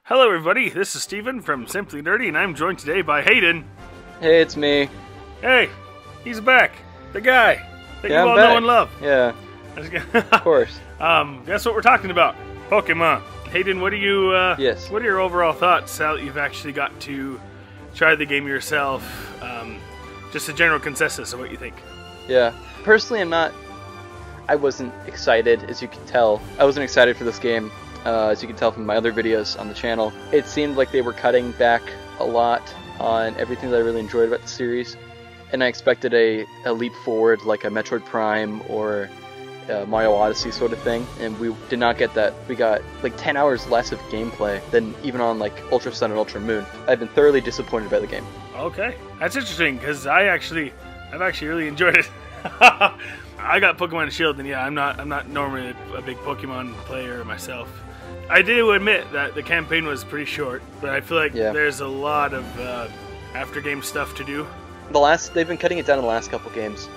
Hello everybody, this is Steven from Simply Nerdy, and I'm joined today by Hayden. Hey, it's me. Hey, he's back. The guy that Yeah, you all I'm back. know and love. Yeah, of course. That's what we're talking about. Pokemon. Hayden, what are you? Yes. What are your overall thoughts now that you've actually got to try the game yourself? Just a general consensus of what you think. Yeah. Personally, I wasn't excited, as you can tell. I wasn't excited for this game, as you can tell from my other videos on the channel. It seemed like they were cutting back a lot on everything that I really enjoyed about the series, and I expected a leap forward like a Metroid Prime or Mario Odyssey sort of thing, and we did not get that. We got like 10 hours less of gameplay than even on like Ultra Sun and Ultra Moon. I've been thoroughly disappointed by the game. Okay, that's interesting because I've actually really enjoyed it. I got Pokemon Shield, and yeah, I'm not normally a big Pokemon player myself. I do admit that the campaign was pretty short, but I feel like there's a lot of after-game stuff to do. They've been cutting it down in the last couple games.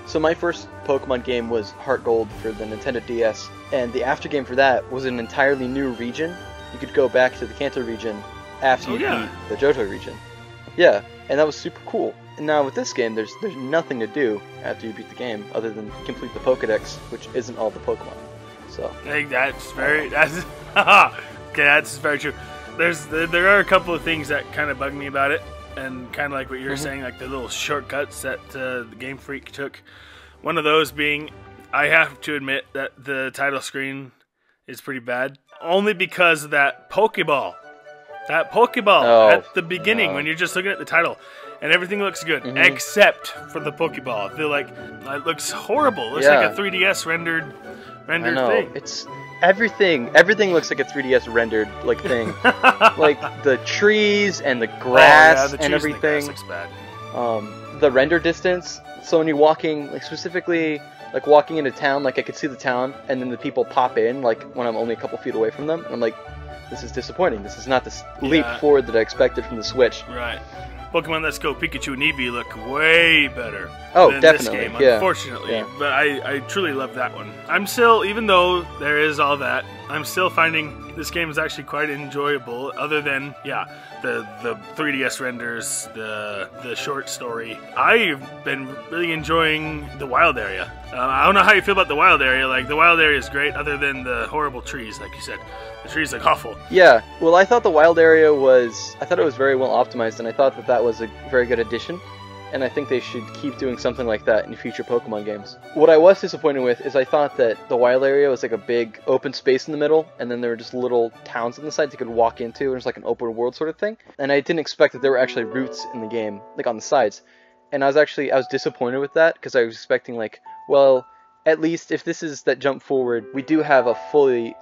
So my first Pokemon game was Heart Gold for the Nintendo DS, and the after game for that was an entirely new region. You could go back to the Kanto region after you beat the Johto region. Yeah, and that was super cool. And now with this game, there's nothing to do after you beat the game other than complete the Pokedex, which isn't all the Pokemon. So I think that's very true. There are a couple of things that kind of bug me about it, and kind of like what you're saying, like the little shortcuts that the Game Freak took. One of those being, I have to admit that the title screen is pretty bad, only because of that Pokeball. That Pokeball at the beginning when you're just looking at the title, and everything looks good except for the Pokeball. I feel like it looks horrible. It looks like a 3DS rendered thing. It's everything. Everything looks like a 3DS rendered like thing. Like the trees and the grass and everything. The grass looks bad. The render distance. So when you're walking, like specifically, like walking into town, like I could see the town, and then the people pop in, like when I'm only a couple feet away from them, and I'm like, this is disappointing. This is not the leap forward that I expected from the Switch. Right. Pokemon Let's Go Pikachu and Eevee look way better than definitely. this game, unfortunately. But I truly love that one. I'm still, even though there is all that, I'm still finding this game is actually quite enjoyable, other than, the 3DS renders, the short story. I've been really enjoying the wild area. I don't know how you feel about the wild area. Like, the wild area is great, other than the horrible trees, like you said. The trees look awful. Yeah, well, I thought the wild area was very well optimized, and I thought that was a very good addition. And I think they should keep doing something like that in future Pokemon games. What I was disappointed with is I thought that the wild area was like a big open space in the middle, and then there were just little towns on the sides you could walk into, and it was like an open world sort of thing. And I didn't expect that there were actually routes in the game, like on the sides. And I was disappointed with that, because I was expecting like, well, at least if this is that jump forward, we do have a fully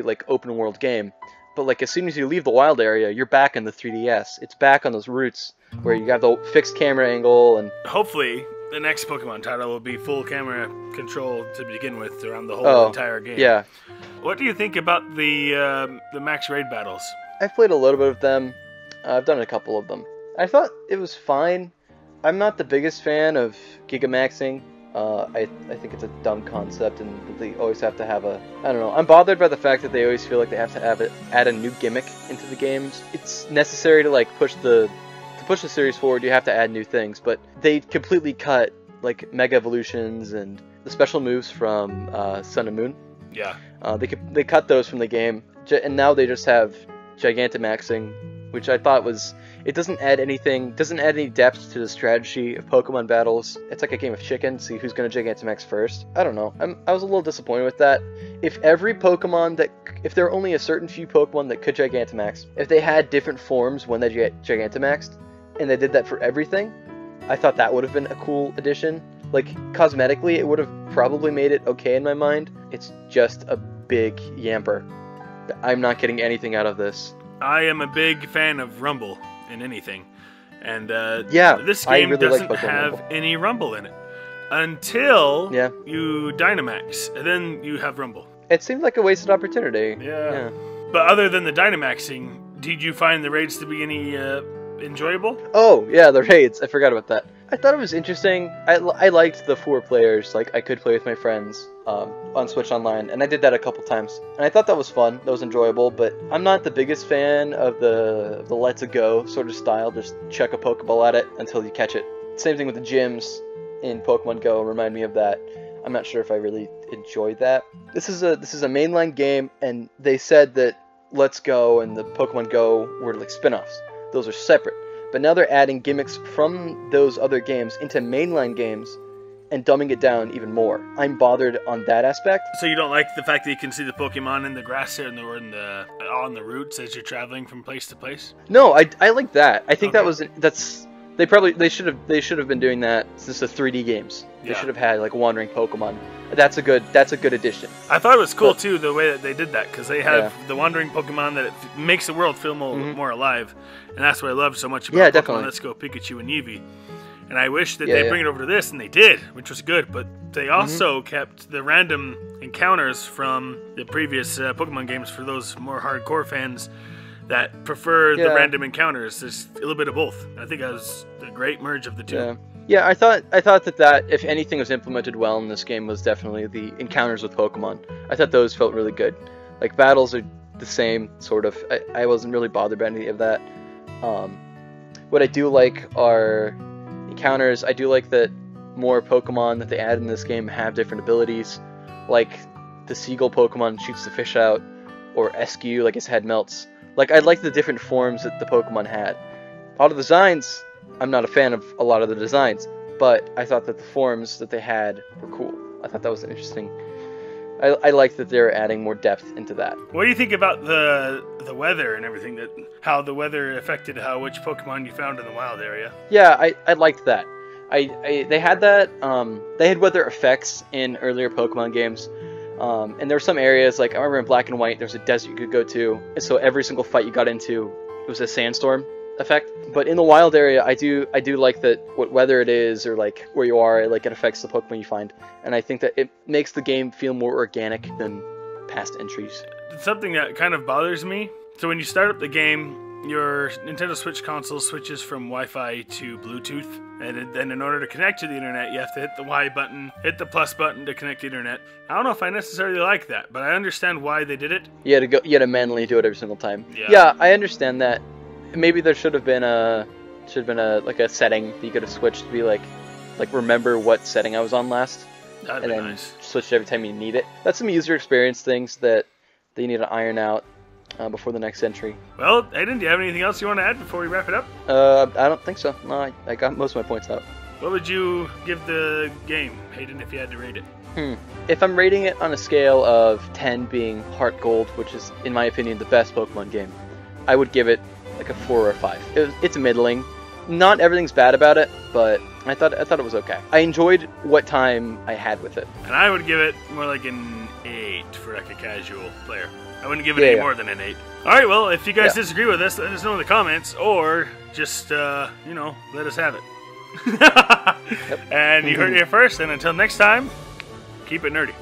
like open world game. But like as soon as you leave the wild area, you're back in the 3DS. It's back on those routes where you have the fixed camera angle, and hopefully the next Pokemon title will be full camera control to begin with around the whole entire game. Yeah. What do you think about the max raid battles? I've played a little bit of them. I've done a couple of them. I thought it was fine. I'm not the biggest fan of Gigamaxing. I think it's a dumb concept, and they always have to have I don't know. I'm bothered by the fact that they always feel like they have to add a new gimmick into the games. It's necessary to like push the series forward. You have to add new things, but they completely cut like Mega Evolutions and the special moves from Sun and Moon. Yeah. They cut those from the game, and now they just have Gigantamaxing, which I thought it doesn't add anything, doesn't add any depth to the strategy of Pokemon battles. It's like a game of chicken, see who's going to Gigantamax first. I don't know. I was a little disappointed with that. If there were only a certain few Pokemon that could Gigantamax, if they had different forms when they Gigantamaxed, and they did that for everything, I thought that would have been a cool addition. Like, cosmetically, it would have probably made it okay in my mind. It's just a big yamper. I'm not getting anything out of this. I am a big fan of Rumble in anything, and this game really doesn't have any Rumble in it until you Dynamax, and then you have Rumble. It seemed like a wasted opportunity. Yeah. But other than the Dynamaxing, did you find the raids to be any enjoyable? Oh yeah, the raids. I forgot about that. I thought it was interesting. I liked the 4 players. Like, I could play with my friends on Switch Online, and I did that a couple times. And I thought that was fun. That was enjoyable, but I'm not the biggest fan of the let's go sort of style. Just chuck a Pokeball at it until you catch it. Same thing with the gyms in Pokemon Go remind me of that. I'm not sure if I really enjoyed that. This is a mainline game, and they said that Let's Go and the Pokemon Go were like spin-offs. Those are separate. But now they're adding gimmicks from those other games into mainline games and dumbing it down even more. I'm bothered on that aspect. So you don't like the fact that you can see the Pokemon in the grass or on the routes as you're traveling from place to place? No, I like that. I think they should have been doing that since the 3D games. They should have had like wandering Pokemon. That's a good addition. I thought it was cool too the way that they did that, because they have the wandering Pokemon that it makes the world feel more alive, and that's what I love so much about Pokemon definitely. Let's Go Pikachu and Eevee. And I wish that they bring it over to this, and they did, which was good. But they also kept the random encounters from the previous Pokemon games for those more hardcore fans that prefer the random encounters. There's a little bit of both. I think that was a great merge of the two. Yeah, I thought that if anything was implemented well in this game was definitely the encounters with Pokemon. I thought those felt really good. Like, battles are the same, sort of. I wasn't really bothered by any of that. What I do like are encounters. I do like that more Pokemon that they add in this game have different abilities. Like, the Seagull Pokemon shoots the fish out, or Eskew, like his head melts. Like, I like the different forms that the Pokemon had. All the designs, I'm not a fan of a lot of the designs, but I thought that the forms that they had were cool. I thought that was interesting. I like that they're adding more depth into that. What do you think about the weather and everything? How the weather affected which Pokemon you found in the wild area? Yeah, I liked that. They had that. They had weather effects in earlier Pokemon games, and there were some areas, like I remember in Black and White, there was a desert you could go to, and so every single fight you got into, it was a sandstorm effect. But in the wild area, I do like that what weather it is, or like where you are, like it affects the Pokemon you find, and I think that it makes the game feel more organic than past entries. Something that kind of bothers me. So when you start up the game, your Nintendo Switch console switches from Wi-Fi to Bluetooth, and then in order to connect to the internet, you have to hit the Y button, hit the plus button to connect to the internet. I don't know if I necessarily like that, but I understand why they did it. You had to manually do it every single time. Yeah, I understand that. Maybe there should have been a setting that you could have switched to be like remember what setting I was on last. That'd and be then nice. Switch it every time you need it. That's some user experience things that you need to iron out before the next entry. Well, Hayden, do you have anything else you want to add before we wrap it up? I don't think so. No, I got most of my points out. What would you give the game, Hayden, if you had to rate it? If I'm rating it on a scale of 10 being Heart Gold, which is, in my opinion, the best Pokemon game, I would give it like a 4 or a 5. It's middling. Not everything's bad about it, but I thought it was okay. I enjoyed what time I had with it. And I would give it more like an 8 for like a casual player. I wouldn't give it any more than an 8. Alright, well, if you guys disagree with us, let us know in the comments, or just, let us have it. And you heard it here first, and until next time, keep it nerdy.